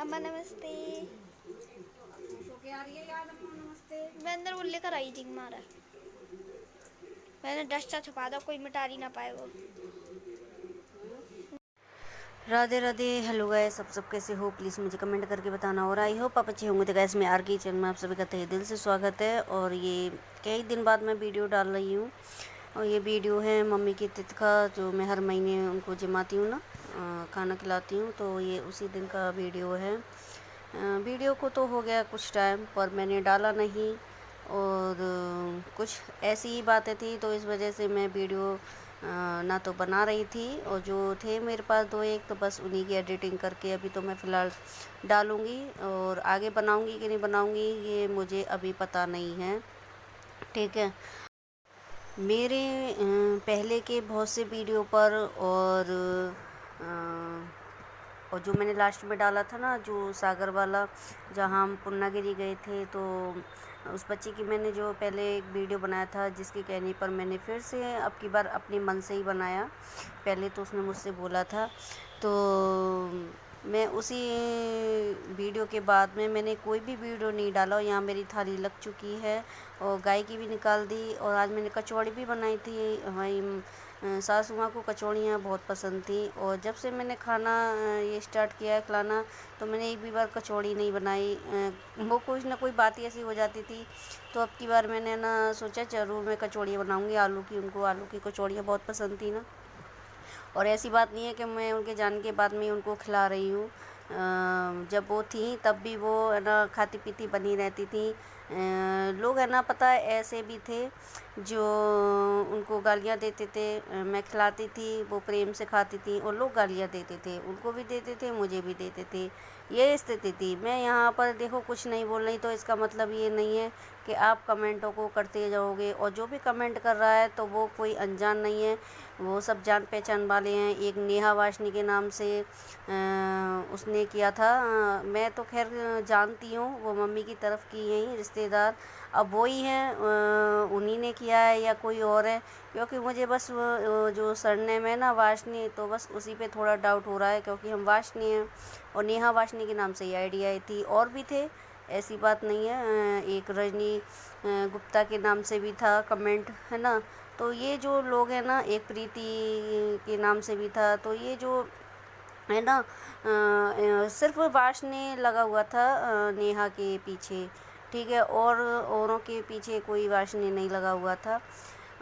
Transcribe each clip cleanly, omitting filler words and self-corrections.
अम्मा नमस्ते। सो के आ रही है याद अम्मा नमस्ते। मैं अंदर वो लेकर आई थी मारा। मैंने डस्टर छुपा दो, कोई मिटा ही ना पाए वो। राधे राधे। हेलो गाइस, सब कैसे हो? प्लीज़ मुझे कमेंट करके बताना। और आई होप आप अच्छे होंगे। तो गाइस, मैं आर के चैनल में आप सभी का तहे दिल से स्वागत है। और ये कई दिन बाद मैं वीडियो डाल रही हूँ। और ये वीडियो है मम्मी की तिथका, जो मैं हर महीने उनको जिमाती हूँ ना, खाना खिलाती हूँ। तो ये उसी दिन का वीडियो है। वीडियो को तो हो गया कुछ टाइम, पर मैंने डाला नहीं। और कुछ ऐसी ही बातें थी, तो इस वजह से मैं वीडियो ना तो बना रही थी। और जो थे मेरे पास दो एक, तो बस उन्हीं की एडिटिंग करके अभी तो मैं फ़िलहाल डालूँगी। और आगे बनाऊँगी कि नहीं बनाऊँगी ये मुझे अभी पता नहीं है, ठीक है। मेरे पहले के बहुत से वीडियो पर और जो मैंने लास्ट में डाला था ना, जो सागर वाला, जहाँ हम पूर्णागिरी गए थे, तो उस बच्चे की मैंने जो पहले एक वीडियो बनाया था, जिसके कहने पर मैंने फिर से अब की बार अपने मन से ही बनाया। पहले तो उसने मुझसे बोला था, तो मैं उसी वीडियो के बाद में मैंने कोई भी वीडियो नहीं डाला। और यहाँ मेरी थाली लग चुकी है, और गाय की भी निकाल दी। और आज मैंने कचौड़ी भी बनाई थी। हमारी सासू माँ को कचौड़ियाँ बहुत पसंद थी। और जब से मैंने खाना ये स्टार्ट किया है खिलाना, तो मैंने एक भी बार कचौड़ी नहीं बनाई। वो कुछ ना कोई बात ही ऐसी हो जाती थी। तो अब की बार मैंने ना सोचा ज़रूर मैं कचौड़ियाँ बनाऊँगी आलू की। उनको आलू की कचौड़ियाँ बहुत पसंद थी ना। और ऐसी बात नहीं है कि मैं उनके जाने के बाद में उनको खिला रही हूँ। जब वो थी तब भी वो है ना खाती पीती बनी रहती थी। लोग है ना, पता है, ऐसे भी थे जो उनको गालियाँ देते थे। मैं खिलाती थी, वो प्रेम से खाती थी, और लोग गालियाँ देते थे, उनको भी देते थे, मुझे भी देते थे। ये स्थिति थी। मैं यहाँ पर देखो कुछ नहीं बोल रही, तो इसका मतलब ये नहीं है कि आप कमेंटों को करते जाओगे। और जो भी कमेंट कर रहा है तो वो कोई अनजान नहीं है, वो सब जान पहचान वाले हैं। एक नेहा वाशनी के नाम से उसने किया था। मैं तो खैर जानती हूँ, वो मम्मी की तरफ की हैं रिश्तेदार। अब वो ही हैं, उन्हीं ने किया है या कोई और है, क्योंकि मुझे बस जो सरनेम है ना वाशनी, तो बस उसी पे थोड़ा डाउट हो रहा है, क्योंकि हम वाशनी हैं। और नेहा वाशनी के नाम से ये आइडिया आई थी। और भी थे, ऐसी बात नहीं है। एक रजनी गुप्ता के नाम से भी था कमेंट, है ना। तो ये जो लोग हैं ना, एक प्रीति के नाम से भी था। तो ये जो है ना, सिर्फ वाशनी लगा हुआ था नेहा के पीछे, ठीक है। और औरों के पीछे कोई वाशनी नहीं लगा हुआ था।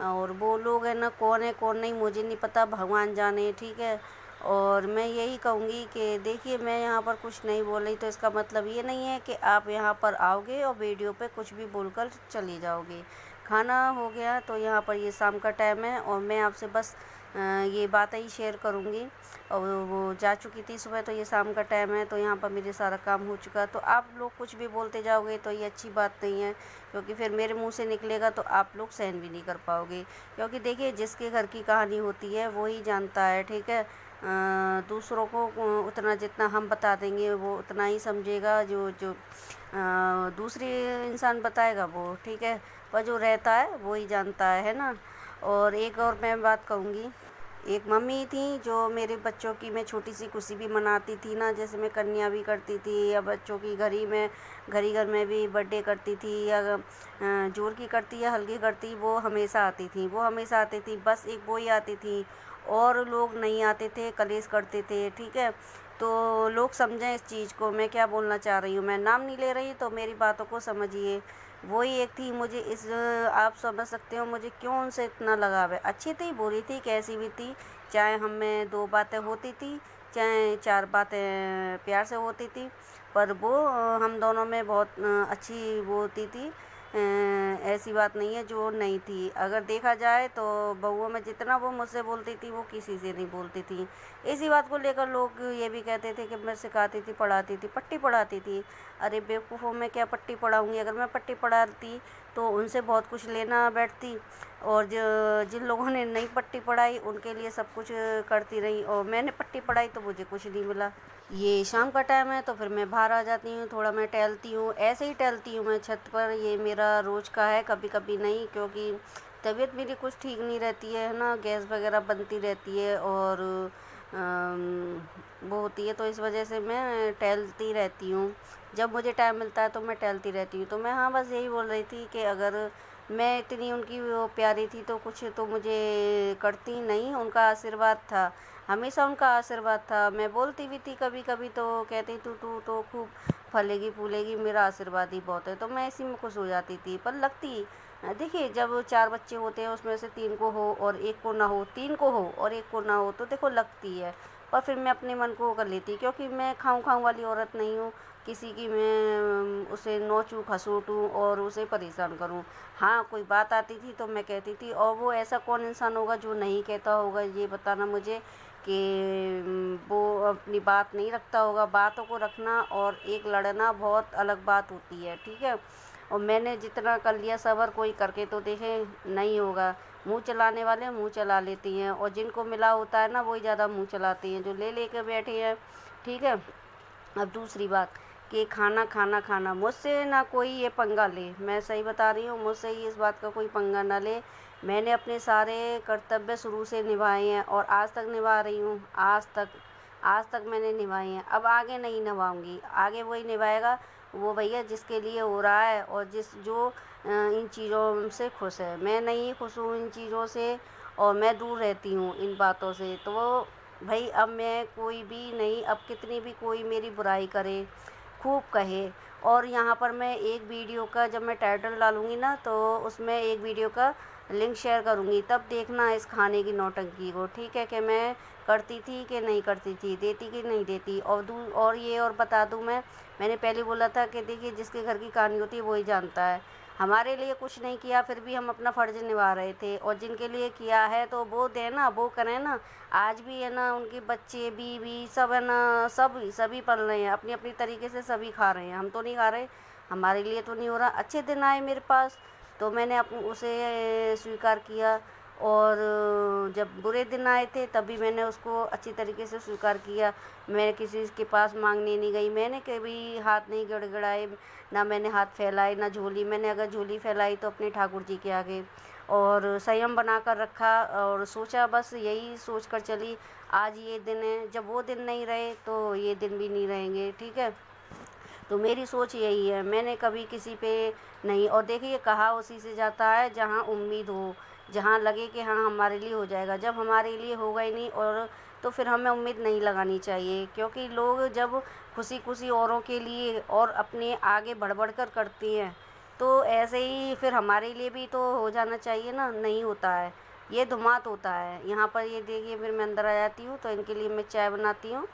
और वो लोग है ना, कौन है कौन नहीं मुझे नहीं पता, भगवान जाने, ठीक है। और मैं यही कहूँगी कि देखिए, मैं यहाँ पर कुछ नहीं बोल रही, तो इसका मतलब ये नहीं है कि आप यहाँ पर आओगे और वीडियो पे कुछ भी बोलकर चले जाओगे। खाना हो गया, तो यहाँ पर ये शाम का टाइम है, और मैं आपसे बस ये बातें ही शेयर करूँगी। और वो जा चुकी थी सुबह, तो ये शाम का टाइम है, तो यहाँ पर मेरे सारा काम हो चुका। तो आप लोग कुछ भी बोलते जाओगे तो ये अच्छी बात नहीं है, क्योंकि फिर मेरे मुंह से निकलेगा तो आप लोग सहन भी नहीं कर पाओगे। क्योंकि देखिए, जिसके घर की कहानी होती है वो ही जानता है, ठीक है। दूसरों को उतना जितना हम बता देंगे वो उतना ही समझेगा, जो जो दूसरी इंसान बताएगा वो, ठीक है। पर जो रहता है वो ही जानता है ना। और एक और मैं बात कहूँगी, एक मम्मी थी जो मेरे बच्चों की मैं छोटी सी खुशी भी मनाती थी ना, जैसे मैं कन्या भी करती थी, या बच्चों की घरी घर में भी बर्थडे करती थी, या जोर की करती या हल्की करती, वो हमेशा आती थी, वो हमेशा आती थी। बस एक वो ही आती थी, और लोग नहीं आते थे, कलेश करते थे, ठीक है। तो लोग समझें इस चीज़ को, मैं क्या बोलना चाह रही हूँ। मैं नाम नहीं ले रही, तो मेरी बातों को समझिए। वही एक थी, मुझे इस आप समझ सकते हो मुझे क्यों उनसे इतना लगाव है। अच्छी थी, बुरी थी, कैसी भी थी, चाहे हम में दो बातें होती थी, चाहे चार बातें प्यार से होती थी, पर वो हम दोनों में बहुत अच्छी वो होती थी। ऐसी बात नहीं है जो नहीं थी। अगर देखा जाए तो बहुओं में जितना वो मुझसे बोलती थी, वो किसी से नहीं बोलती थी। इसी बात को लेकर लोग ये भी कहते थे कि मैं सिखाती थी, पढ़ाती थी, पट्टी पढ़ाती थी। अरे बेवकूफ़ों, में क्या पट्टी पढ़ाऊँगी? अगर मैं पट्टी पढ़ाती तो उनसे बहुत कुछ लेना बैठती। और जिन लोगों ने नहीं पट्टी पढ़ाई उनके लिए सब कुछ करती रही, और मैंने पट्टी पढ़ाई तो मुझे कुछ नहीं मिला। ये शाम का टाइम है, तो फिर मैं बाहर आ जाती हूँ, थोड़ा मैं टहलती हूँ, ऐसे ही टहलती हूँ मैं छत पर। ये मेरा रोज़ का है, कभी कभी नहीं, क्योंकि तबीयत मेरी कुछ ठीक नहीं रहती है ना, गैस वगैरह बनती रहती है। और वो होती है, तो इस वजह से मैं टहलती रहती हूँ। जब मुझे टाइम मिलता है तो मैं टहलती रहती हूँ। तो मैं हाँ बस यही बोल रही थी कि अगर मैं इतनी उनकी वो प्यारी थी तो कुछ तो मुझे करती नहीं, उनका आशीर्वाद था, हमेशा उनका आशीर्वाद था। मैं बोलती भी थी कभी कभी तो कहती तू तू तो खूब फलेगी फूलेगी, मेरा आशीर्वाद ही बहुत है। तो मैं इसी में खुश हो जाती थी। पर लगती देखिए जब 4 बच्चे होते हैं उसमें से 3 को हो और 1 को ना हो, 3 को हो और 1 को ना हो, तो देखो लगती है। पर फिर मैं अपने मन को कर लेती, क्योंकि मैं खाऊं खाऊं वाली औरत नहीं हूँ किसी की मैं उसे नोचूं खसूटूं और उसे परेशान करूं। हाँ कोई बात आती थी तो मैं कहती थी, और वो ऐसा कौन इंसान होगा जो नहीं कहता होगा, ये बताना मुझे कि वो अपनी बात नहीं रखता होगा। बातों को रखना और एक लड़ना बहुत अलग बात होती है, ठीक है। और मैंने जितना कर लिया सबर कोई करके तो देखे नहीं होगा। मुंह चलाने वाले मुंह चला लेती हैं, और जिनको मिला होता है ना वही ज़्यादा मुंह चलाती हैं, जो ले लेके बैठे हैं, ठीक है। अब दूसरी बात कि खाना खाना खाना मुझसे ना कोई ये पंगा ले, मैं सही बता रही हूँ, मुझसे ही इस बात का कोई पंगा ना ले। मैंने अपने सारे कर्तव्य शुरू से निभाए हैं और आज तक निभा रही हूँ। आज तक मैंने निभाए हैं, अब आगे नहीं निभाऊंगी। आगे वही निभाएगा वो भैया जिसके लिए हो रहा है और जो इन चीज़ों से खुश है। मैं नहीं खुश हूँ इन चीज़ों से और मैं दूर रहती हूँ इन बातों से। तो भाई अब मैं कोई भी नहीं, अब कितनी भी कोई मेरी बुराई करे, खूब कहे, और यहाँ पर मैं एक वीडियो का जब मैं टाइटल डालूँगी ना तो उसमें एक वीडियो का लिंक शेयर करूँगी, तब देखना इस खाने की नौटंकी को, ठीक है, कि मैं करती थी कि नहीं करती थी, देती कि नहीं देती। और ये और बता दूँ मैंने पहले बोला था कि देखिए जिसके घर की कहानी होती है वही जानता है। हमारे लिए कुछ नहीं किया फिर भी हम अपना फ़र्ज़ निभा रहे थे, और जिनके लिए किया है तो वो दें ना, वो करें ना। आज भी है ना उनके बच्चे बीवी सब है ना, सभी पल रहे हैं अपनी अपनी तरीके से, सभी खा रहे हैं, हम तो नहीं खा रहे, हमारे लिए तो नहीं हो रहा। अच्छे दिन आए मेरे पास तो मैंने उसे स्वीकार किया, और जब बुरे दिन आए थे तब भी मैंने उसको अच्छी तरीके से स्वीकार किया। मैं किसी के पास मांगने नहीं गई, मैंने कभी हाथ नहीं गड़गड़ाए, ना मैंने हाथ फैलाए, ना झोली। मैंने अगर झोली फैलाई तो अपने ठाकुर जी के आगे, और संयम बना कर रखा, और सोचा बस यही सोच कर चली आज ये दिन है, जब वो दिन नहीं रहे तो ये दिन भी नहीं रहेंगे, ठीक है। तो मेरी सोच यही है, मैंने कभी किसी पे नहीं। और देखिए कहा उसी से जाता है जहाँ उम्मीद हो, जहाँ लगे कि हाँ हमारे लिए हो जाएगा। जब हमारे लिए होगा ही नहीं और तो फिर हमें उम्मीद नहीं लगानी चाहिए, क्योंकि लोग जब खुशी खुशी औरों के लिए और अपने आगे बढ़ बढ़ कर करते हैं तो ऐसे ही फिर हमारे लिए भी तो हो जाना चाहिए ना, नहीं होता है। ये धुमात होता है यहाँ पर। ये देखिए फिर मैं अंदर आ जाती हूँ तो इनके लिए मैं चाय बनाती हूँ।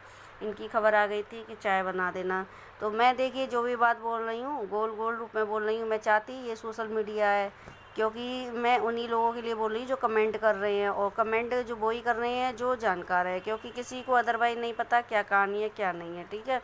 इनकी खबर आ गई थी कि चाय बना देना, तो मैं देखिए जो भी बात बोल रही हूँ गोल गोल रूप में बोल रही हूँ। मैं चाहती ये सोशल मीडिया है, क्योंकि मैं उन्हीं लोगों के लिए बोल रही हूँ जो कमेंट कर रहे हैं, और कमेंट जो वही कर रहे हैं जो जानकार है, क्योंकि किसी को अदरवाइज नहीं पता क्या कहानी है क्या नहीं है, ठीक है।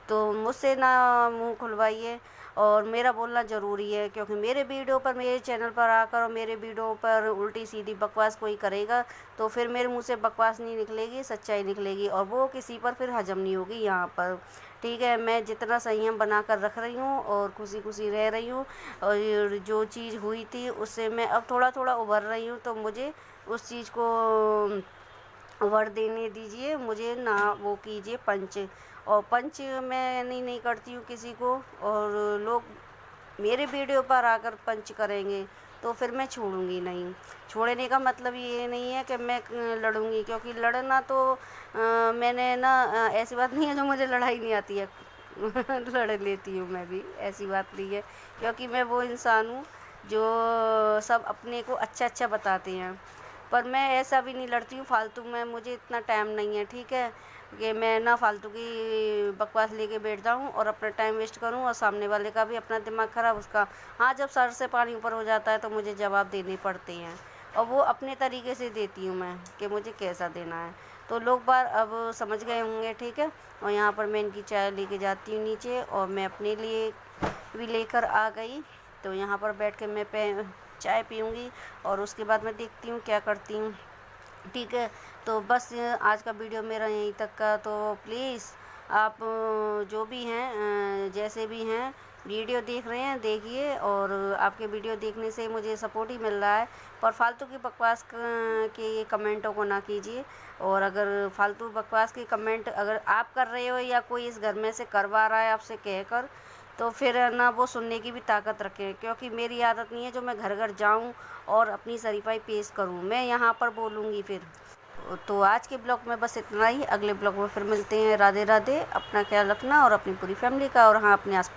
तो मुझसे ना मुंह खुलवाइए, और मेरा बोलना ज़रूरी है, क्योंकि मेरे वीडियो पर, मेरे चैनल पर आकर और मेरे वीडियो पर उल्टी सीधी बकवास कोई करेगा तो फिर मेरे मुंह से बकवास नहीं निकलेगी, सच्चाई निकलेगी, और वो किसी पर फिर हजम नहीं होगी यहाँ पर, ठीक है। मैं जितना संयम बना कर रख रही हूँ और खुशी खुशी रह रही हूँ, और जो चीज़ हुई थी उससे मैं अब थोड़ा थोड़ा उभर रही हूँ, तो मुझे उस चीज़ को वर देने दीजिए, मुझे ना वो कीजिए पंच। और पंच मैं नहीं करती हूँ किसी को, और लोग मेरे वीडियो पर आकर पंच करेंगे तो फिर मैं छोड़ूंगी नहीं। छोड़ने का मतलब ये नहीं है कि मैं लड़ूंगी, क्योंकि लड़ना तो मैंने ना ऐसी बात नहीं है जो मुझे लड़ाई नहीं आती है लड़ लेती हूँ मैं भी, ऐसी बात नहीं है, क्योंकि मैं वो इंसान हूँ जो सब अपने को अच्छा अच्छा बताते हैं। पर मैं ऐसा भी नहीं लड़ती हूँ फालतू में, मुझे इतना टाइम नहीं है, ठीक है, कि मैं ना फालतू की बकवास लेके बैठ जाऊँ और अपना टाइम वेस्ट करूँ, और सामने वाले का भी अपना दिमाग ख़राब उसका। हाँ जब सर से पानी ऊपर हो जाता है तो मुझे जवाब देने पड़ते हैं, और वो अपने तरीके से देती हूँ मैं कि मुझे कैसा देना है। तो लोग बार अब समझ गए होंगे, ठीक है। और यहाँ पर मैं इनकी चाय लेके जाती हूँ नीचे, और मैं अपने लिए भी लेकर आ गई। तो यहाँ पर बैठ के मैं चाय पीऊँगी, और उसके बाद मैं देखती हूँ क्या करती हूँ, ठीक है। तो बस आज का वीडियो मेरा यहीं तक का। तो प्लीज़ आप जो भी हैं जैसे भी हैं वीडियो देख रहे हैं देखिए, और आपके वीडियो देखने से मुझे सपोर्ट ही मिल रहा है। पर फालतू की बकवास के कमेंटों को ना कीजिए, और अगर फालतू बकवास के कमेंट अगर आप कर रहे हो या कोई इस घर में से करवा रहा है आपसे कहकर, तो फिर ना वो सुनने की भी ताकत रखें, क्योंकि मेरी आदत नहीं है जो मैं घर घर जाऊं और अपनी शरीफाई पेश करूं। मैं यहाँ पर बोलूँगी फिर। तो आज के ब्लॉग में बस इतना ही। अगले ब्लॉग में फिर मिलते हैं। राधे राधे। अपना ख्याल रखना और अपनी पूरी फैमिली का, और हाँ, अपने आस